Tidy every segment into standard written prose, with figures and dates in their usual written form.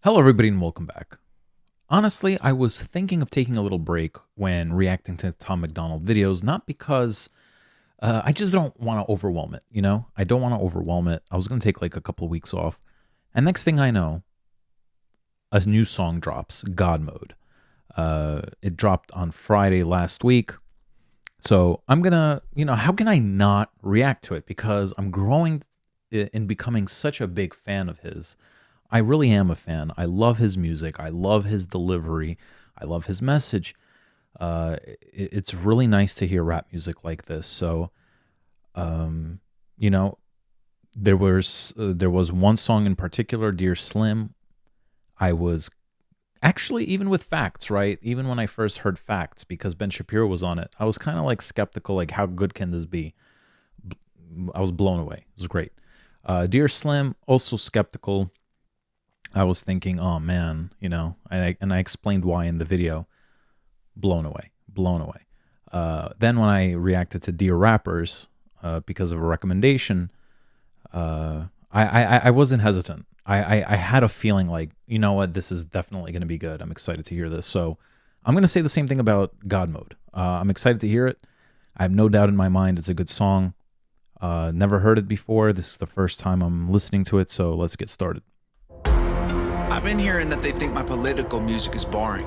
Hello, everybody, and welcome back. Honestly, I was thinking of taking a little break when reacting to Tom MacDonald videos, not because I just don't want to overwhelm it, I don't want to overwhelm it. I was going to take like a couple of weeks off. And next thing I know, a new song drops, God Mode. It dropped on Friday last week. So I'm going to, how can I not react to it? Because I'm growing in becoming such a big fan of his. I really am a fan. I love his music. I love his delivery. I love his message. It's really nice to hear rap music like this. So, there was one song in particular, Dear Slim. I was actually, even with Facts, right? Even when I first heard Facts, because Ben Shapiro was on it, I was kind of like skeptical, like how good can this be? I was blown away. It was great. Dear Slim, also skeptical. I was thinking, oh man, and I explained why in the video. Blown away. Then when I reacted to Dear Rappers, because of a recommendation, I wasn't hesitant. I had a feeling like, you know what, this is definitely going to be good. I'm excited to hear this. So I'm going to say the same thing about God Mode. I'm excited to hear it. I have no doubt in my mind it's a good song. Never heard it before. This is the first time I'm listening to it, so let's get started. I've been hearing that they think my political music is boring.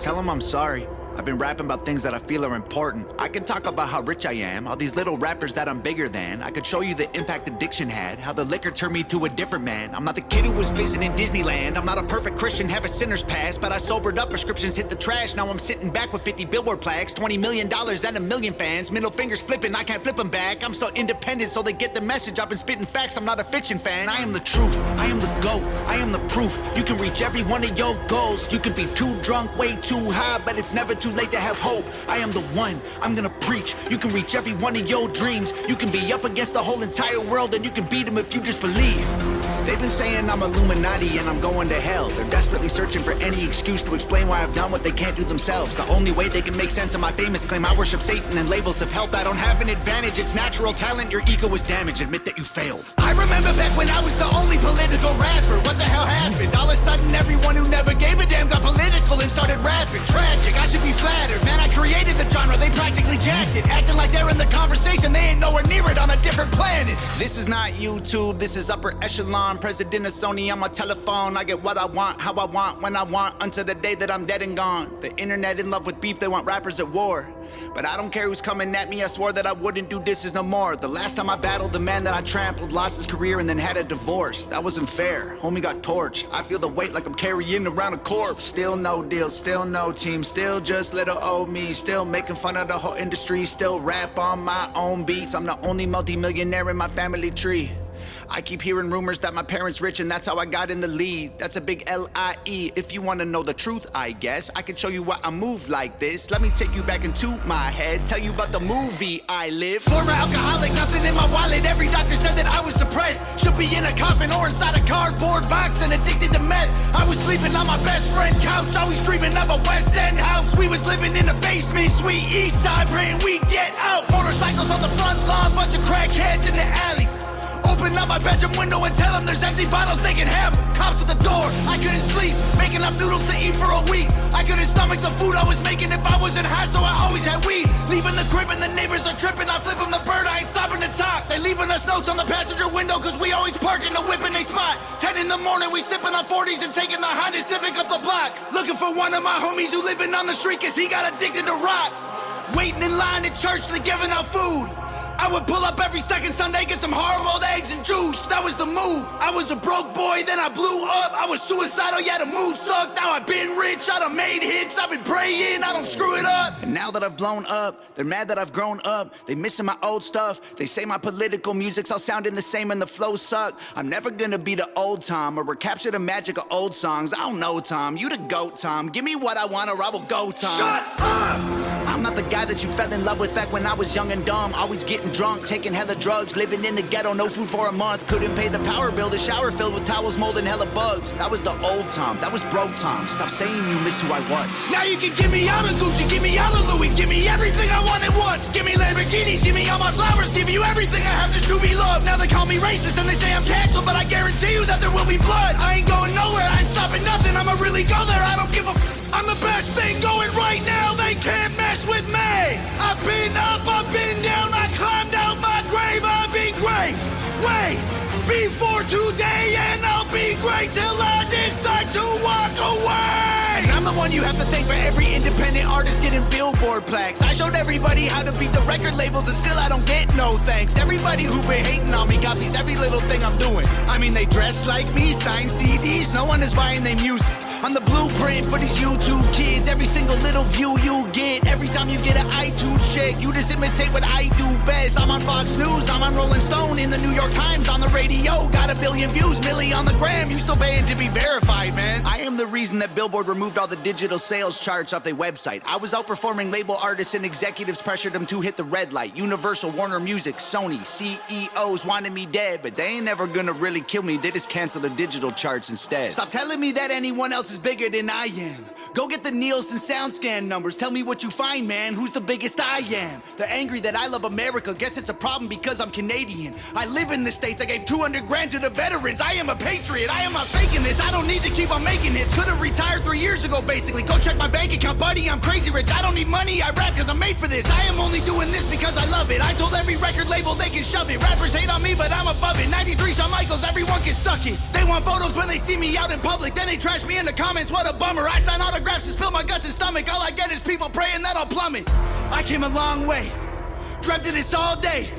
Tell them I'm sorry. I've been rapping about things that I feel are important. I could talk about how rich I am, all these little rappers that I'm bigger than. I could show you the impact addiction had, how the liquor turned me to a different man. I'm not the kid who was visiting Disneyland. I'm not a perfect Christian, have a sinner's past, but I sobered up, prescriptions hit the trash. Now I'm sitting back with 50 billboard plaques, $20 million and a million fans. Middle fingers flipping, I can't flip them back. I'm so independent, so they get the message. I've been spitting facts, I'm not a fiction fan. I am the truth, I am the GOAT, I am the proof. You can reach every one of your goals. You can be too drunk, way too high, but it's never too late to have hope. I am the one, I'm gonna preach. You can reach every one of your dreams. You can be up against the whole entire world, and you can beat them if you just believe. They've been saying I'm Illuminati and I'm going to hell. They're desperately searching for any excuse to explain why I've done what they can't do themselves. The only way they can make sense of my famous claim I worship Satan and labels of health. I don't have an advantage, it's natural talent. Your ego is damaged, admit that you failed. I remember back when I was the only political rapper. What the hell happened? All of a sudden everyone who never gave a damn got political and started rapping. Tragic, I should be flattered. Man, I created the genre, they practically jacked it. Acting like they're in the conversation, they ain't nowhere near it, on a different planet. This is not YouTube, this is upper echelon. President of Sony on my telephone. I get what I want, how I want, when I want, until the day that I'm dead and gone. The internet in love with beef, they want rappers at war. But I don't care who's coming at me, I swore that I wouldn't do this no more. The last time I battled the man that I trampled, lost his career and then had a divorce. That wasn't fair, homie got torched. I feel the weight like I'm carrying around a corpse. Still no deal, still no team, still just little old me. Still making fun of the whole industry, still rap on my own beats. I'm the only multi-millionaire in my family tree. I keep hearing rumors that my parents rich and that's how I got in the lead. That's a big L-I-E. If you want to know the truth, I guess I can show you why I move like this. Let me take you back into my head, tell you about the movie I live. Former alcoholic, nothing in my wallet. Every doctor said that I was depressed. Should be in a coffin or inside a cardboard box and addicted to meth. I was sleeping on my best friend couch, always dreaming of a West End house. We was living in a basement, sweet east side, praying we'd get out. Motorcycles on the front lawn, bunch of crackheads in the alley. Open up my bedroom window and tell them there's empty bottles, they can have them. Cops at the door, I couldn't sleep, making up noodles to eat for a week. I couldn't stomach the food I was making if I wasn't high, so I always had weed. Leaving the crib and the neighbors are tripping, I flip them the bird, I ain't stopping to talk. They leaving us notes on the passenger window, cause we always park in the whip in they spot. 10 in the morning, we sipping on 40s and taking the Honda Civic up the block. Looking for one of my homies who living on the street, cause he got addicted to rock. Waiting in line at church, they giving out food. I would pull up every second Sunday, get some hard-boiled eggs and juice. That was the move. I was a broke boy, then I blew up. I was suicidal, yeah, the mood sucked. Now I've been rich, I done made hits. I've been praying, I don't screw it up. And now that I've blown up, they're mad that I've grown up. They missing my old stuff. They say my political music's all sounding the same and the flows suck. I'm never gonna be the old Tom or recapture the magic of old songs. I don't know, Tom. You the GOAT, Tom. Give me what I want or I will go, Tom. Shut up! I'm not the guy that you fell in love with back when I was young and dumb. Always getting drunk, taking hella drugs, living in the ghetto, no food for a month. Couldn't pay the power bill, the shower filled with towels, mold and hella bugs. That was the old Tom, that was broke Tom. Stop saying you miss who I was. Now you can give me all the Gucci, give me all the Louis, give me everything I want at once. Give me Lamborghinis, give me all my flowers, give you everything I have just to be loved. Now they call me racist and they say I'm canceled, but I guarantee you that there will be blood. I ain't going nowhere, I ain't stopping nothing. today and I'll be great till I decide to walk away. And I'm the one you have to thank for every independent artist getting Billboard plaques. I showed everybody how to beat the record labels and still I don't get no thanks. Everybody who been hating on me copies every little thing I'm doing. I mean, they dress like me, sign CDs, no one is buying their music. I'm the blueprint for these YouTube kids. Every single little view you get, every time you get an iTunes check, you just imitate what I do best. I'm on Fox News, I'm on Rolling Stone, in the New York Times, on the radio. Got 1 billion views, milli on the gram. You still paying to be verified, man. I am the reason that Billboard removed all the digital sales charts off their website. I was outperforming label artists and executives pressured them to hit the red light. Universal, Warner Music, Sony, CEOs wanted me dead, but they ain't never gonna really kill me. They just cancel the digital charts instead. Stop telling me that anyone else is bigger than I am. Go get the Nielsen SoundScan numbers. Tell me what you find, man. Who's the biggest I am? They're angry that I love America. Guess it's a problem because I'm Canadian. I live in the States. I gave 200 grand to the veterans. I am a patriot. I am not faking this. I don't need to keep on making hits. Could've retired 3 years ago, basically. Go check my bank account, buddy. I'm crazy rich. I don't need money. I rap because I'm made for this. I am only doing this because I love it. I told every record label they can shove it. Rappers hate on me, but I'm above it. 93 Shawn Michaels, everyone can suck it. They want photos when they see me out in public. Then they trash me in the comments. What a bummer. I sign autographs and spill my guts and stomach. All I get is people praying that I'll plummet. I came a long way. Dreamt of this all day.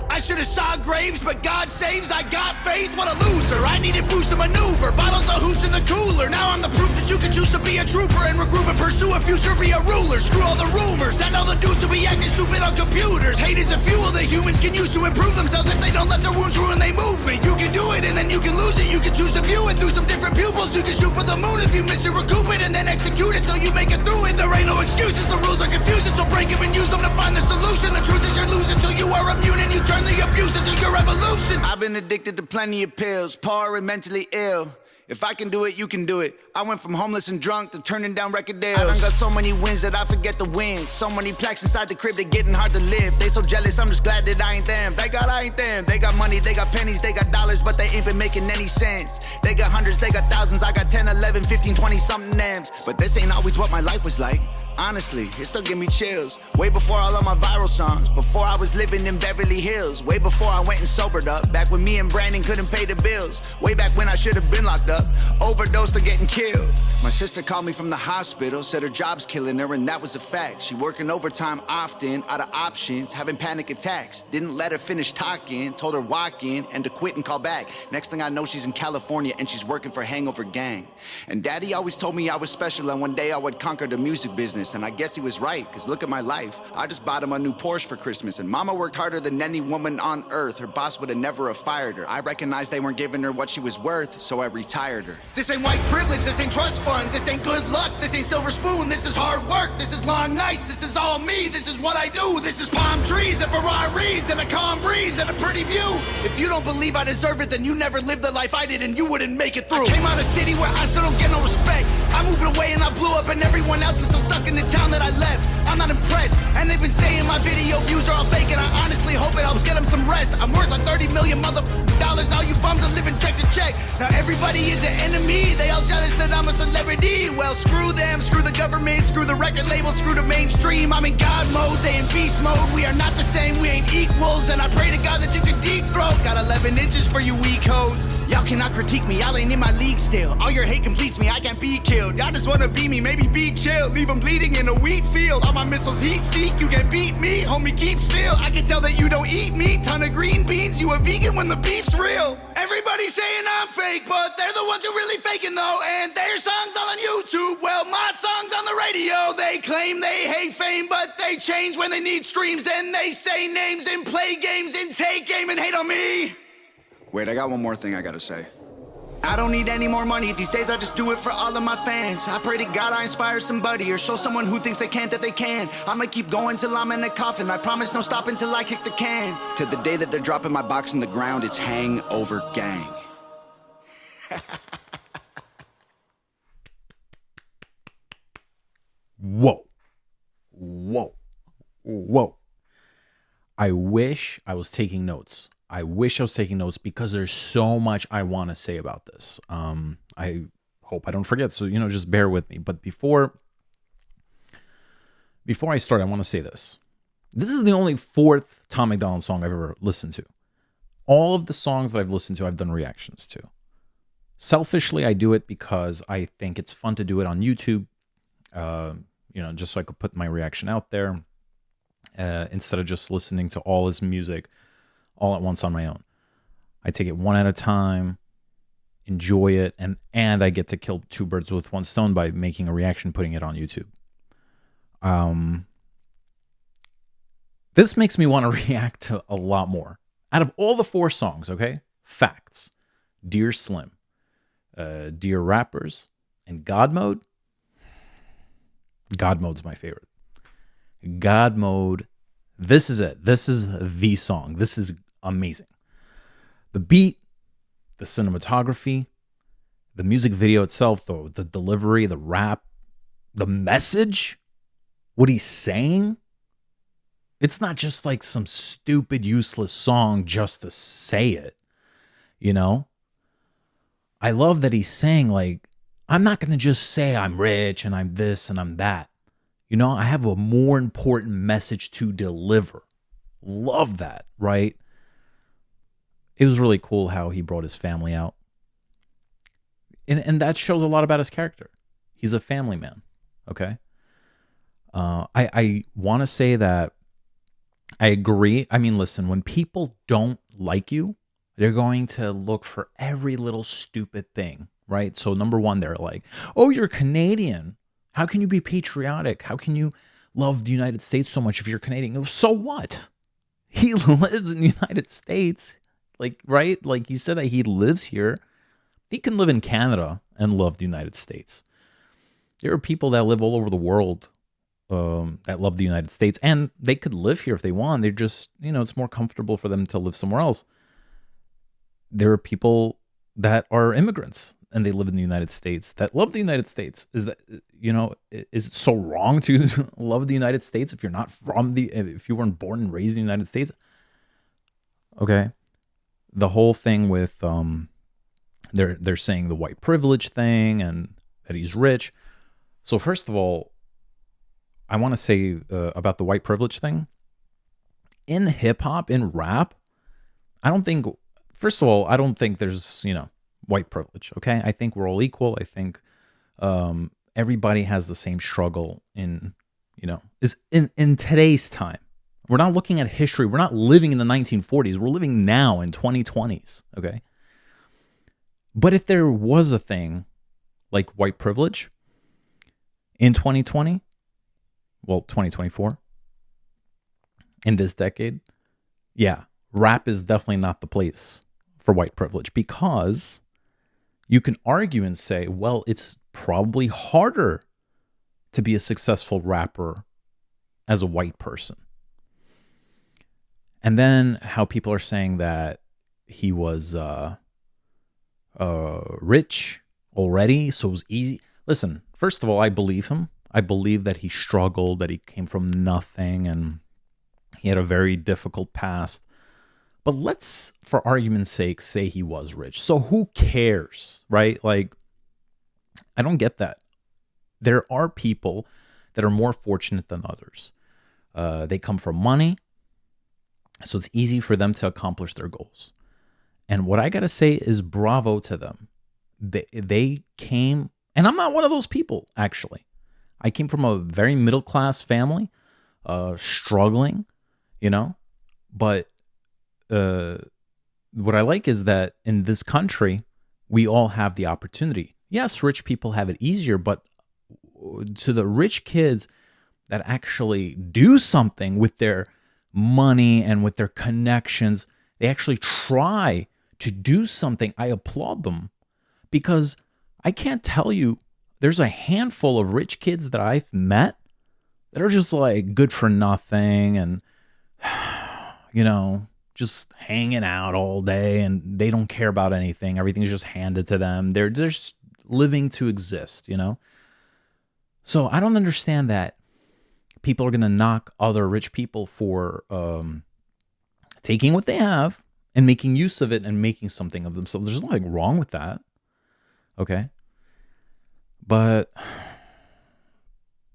I should have saw graves, but God saves. I got faith, what a loser. I needed boost to maneuver. Bottles of hooch in the cooler. Now I'm the proof that you can choose to be a trooper and regroup and pursue a future, be a ruler. Screw all the rumors and all the dudes who be acting stupid on computers. Hate is a fuel that humans can use to improve themselves if they don't let their wounds ruin their movement. You can do it and then you can lose it. You can choose to view it through some different pupils. You can shoot for the moon if you miss it, recoup it, and then execute it till you make it through it. There ain't no excuses, the rules are confusing, so break them and use them to find the solution. The truth is you're losing till you are immune and you turn the abuse into your revolution. I've been addicted to plenty of pills, poor and mentally ill. If I can do it, you can do it. I went from homeless and drunk to turning down record deals. I done got so many wins that I forget the win. So many plaques inside the crib, they getting hard to live. They so jealous, I'm just glad that I ain't them. Thank God I ain't them. They got money, they got pennies, they got dollars, but they ain't been making any sense. They got hundreds, they got thousands, I got 10, 11, 15, 20 something M's. But this ain't always what my life was like. Honestly, it still give me chills. Way before all of my viral songs, before I was living in Beverly Hills, way before I went and sobered up, back when me and Brandon couldn't pay the bills, way back when I should have been locked up, overdosed or getting killed. My sister called me from the hospital, said her job's killing her, and that was a fact. She working overtime often, out of options, having panic attacks. Didn't let her finish talking, told her walk in and to quit and call back. Next thing I know, she's in California and she's working for Hangover Gang. And Daddy always told me I was special and one day I would conquer the music business. And I guess he was right, cause look at my life. I just bought him a new Porsche for Christmas, and Mama worked harder than any woman on earth. Her boss would have never have fired her. I recognized they weren't giving her what she was worth, so I retired her. This ain't white privilege, this ain't trust fund, this ain't good luck, this ain't silver spoon, this is hard work, this is long nights, this is all me, this is what I do, this is palm trees and Ferraris and a calm breeze and a pretty view. If you don't believe I deserve it, then you never lived the life I did and you wouldn't make it through. I came out of a city where I still don't get no respect. I moved away and I blew up and everyone else is still stuck in the town that I left. I'm not impressed, and they've been saying my video views are all fake, and I honestly hope it helps get them some rest. I'm worth like 30 million dollars, all you bums are living check to check. Now everybody is an enemy, they all jealous that I'm a celebrity. Well, screw them, screw the government, screw the record label, screw the mainstream. I'm in God mode, they in beast mode. We are not the same, we ain't equals, and I pray to God that you can deep throat. Got 11 inches for you weak hoes. Y'all cannot critique me, y'all ain't in my league still. All your hate completes me, I can't be killed. Y'all just wanna be me, maybe be chill. Leave them bleeding in a wheat field. All my missiles heat seek, you can beat me. Homie, keep still, I can tell that you don't eat meat. Ton of green beans, you a vegan when the beef's real. Everybody's saying I'm fake, but they're the ones who really faking though. And their songs all on YouTube, well my songs on the radio. They claim they hate fame, but they change when they need streams. Then they say names and play games and take aim and hate on me. Wait, I got one more thing I gotta say. I don't need any more money, these days I just do it for all of my fans. I pray to God I inspire somebody or show someone who thinks they can't that they can. I'ma keep going till I'm in the coffin, I promise no stopping till I kick the can. To the day that they're dropping my box in the ground, it's Hangover Gang. Whoa. Whoa. Whoa. I wish I was taking notes. I wish I was taking notes because there's so much I want to say about this. I hope I don't forget. So, just bear with me. But before I start, I want to say this. This is the only fourth Tom MacDonald song I've ever listened to. All of the songs that I've listened to, I've done reactions to. Selfishly, I do it because I think it's fun to do it on YouTube, just so I could put my reaction out there instead of just listening to all his music all at once on my own. I take it one at a time, enjoy it, and I get to kill two birds with one stone by making a reaction, putting it on YouTube. This makes me want to react to a lot more. Out of all the 4 songs, okay? Facts, Dear Slim, Dear Rappers, and God Mode. God Mode's my favorite. God Mode, this is it. This is the song. This is amazing. The beat, the cinematography, the music video itself, though, the delivery, the rap, the message, what he's saying. It's not just like some stupid, useless song just to say it, you know? I love that he's saying, like, I'm not going to just say I'm rich and I'm this and I'm that. You know, I have a more important message to deliver. Love that, right? It was really cool how he brought his family out. And that shows a lot about his character. He's a family man, okay? I want to say that I agree. I mean, listen, when people don't like you, they're going to look for every little stupid thing, right? So number one, they're like, oh, you're Canadian. How can you be patriotic? How can you love the United States so much if you're Canadian? So what? He lives in the United States. Like, right? Like he said that he lives here. He can live in Canada and love the United States. There are people that live all over the world that love the United States, and they could live here if they want. They're just, it's more comfortable for them to live somewhere else. There are people that are immigrants and they live in the United States that love the United States. Is that, is it so wrong to love the United States if you're not if you weren't born and raised in the United States? Okay. The whole thing with, they're saying the white privilege thing and that he's rich. So first of all, I want to say about the white privilege thing. In hip hop, in rap, I don't think, first of all, I don't think there's, white privilege. Okay. I think we're all equal. I think everybody has the same struggle in today's time. We're not looking at history. We're not living in the 1940s. We're living now in 2020s. Okay. But if there was a thing like white privilege in 2020, 2024, in this decade, yeah, rap is definitely not the place for white privilege, because you can argue and say, well, it's probably harder to be a successful rapper as a white person. And then how people are saying that he was rich already, so it was easy. Listen, first of all, I believe him. I believe that he struggled, that he came from nothing, and he had a very difficult past. But let's, for argument's sake, say he was rich. So who cares, right? Like, I don't get that. There are people that are more fortunate than others. They come from money, so it's easy for them to accomplish their goals. And what I got to say is bravo to them. They came, and I'm not one of those people, actually. I came from a very middle-class family, struggling, but what I like is that in this country, we all have the opportunity. Yes, rich people have it easier, but to the rich kids that actually do something with their money and with their connections, they actually try to do something. I applaud them, because I can't tell you, there's a handful of rich kids that I've met that are just like good for nothing and, just hanging out all day, and they don't care about anything. Everything's just handed to them. They're just living to exist, So I don't understand that people are going to knock other rich people for taking what they have and making use of it and making something of themselves. There's nothing wrong with that. Okay. But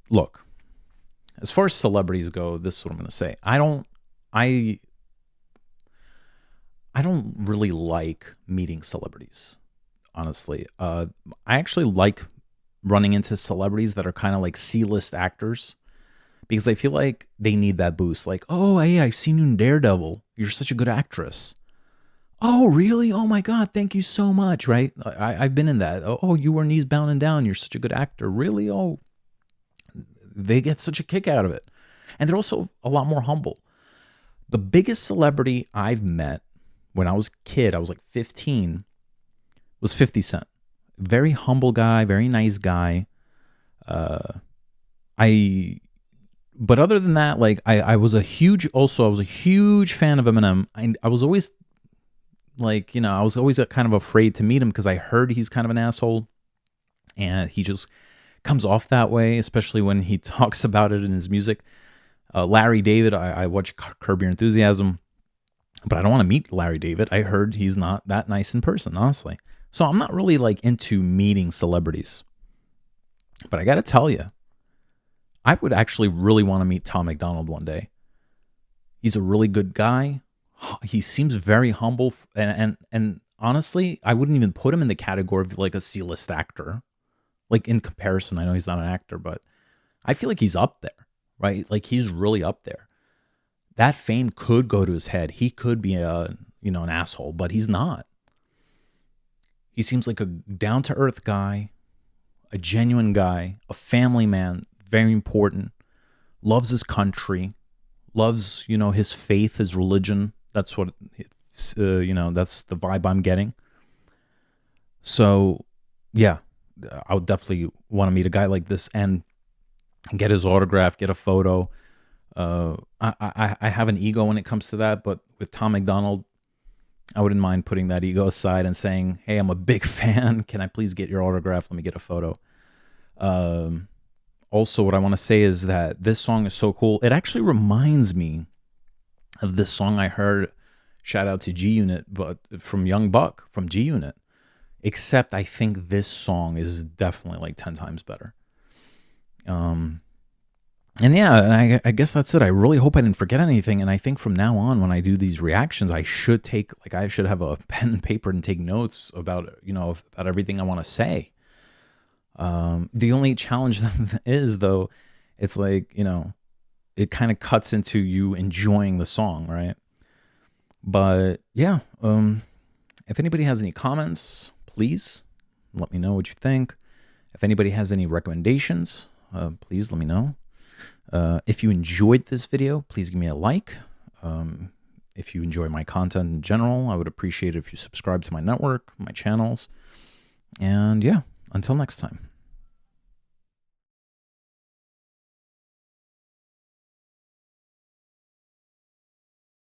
look, as far as celebrities go, this is what I'm going to say. I don't really like meeting celebrities, honestly. I actually like running into celebrities that are kind of like C-list actors because I feel like they need that boost. Like, oh, hey, I've seen you in Daredevil. You're such a good actress. Oh, really? Oh my God, thank you so much. Right? I've been in that. Oh, you were in Eastbound and Down. You're such a good actor. Really? Oh, they get such a kick out of it. And they're also a lot more humble. The biggest celebrity I've met when I was a kid, I was like 15, was 50 Cent. Very humble guy, very nice guy. Uh, I, but other than that, like I was a huge, also I was a huge fan of Eminem. I was always like, I was always kind of afraid to meet him because I heard he's kind of an asshole, and he just comes off that way, especially when he talks about it in his music. Larry David, I watch Curb Your Enthusiasm, but I don't want to meet Larry David. I heard he's not that nice in person, honestly. So I'm not really like into meeting celebrities. But I got to tell you, I would actually really want to meet Tom MacDonald one day. He's a really good guy. He seems very humble, and honestly, I wouldn't even put him in the category of like a C-list actor. Like in comparison, I know he's not an actor, but I feel like he's up there, right? Like he's really up there. That fame could go to his head. He could be an asshole, but he's not. He seems like a down-to-earth guy, a genuine guy, a family man, very important, loves his country, loves, his faith, his religion. That's what, that's the vibe I'm getting. So, yeah, I would definitely want to meet a guy like this and get his autograph, get a photo. I have an ego when it comes to that, but with Tom MacDonald, I wouldn't mind putting that ego aside and saying, hey, I'm a big fan. Can I please get your autograph? Let me get a photo. Also, what I want to say is that this song is so cool. It actually reminds me of this song I heard, shout out to G Unit, but from Young Buck from G Unit. Except I think this song is definitely like 10 times better. And yeah, and I guess that's it. I really hope I didn't forget anything. And I think from now on, when I do these reactions, I should have a pen and paper and take notes about everything I want to say. The only challenge is, though, it's like, it kind of cuts into you enjoying the song, right? But yeah, if anybody has any comments, please let me know what you think. If anybody has any recommendations, please let me know. If you enjoyed this video, please give me a like. If you enjoy my content in general, I would appreciate it if you subscribe to my network, my channels. And yeah, until next time.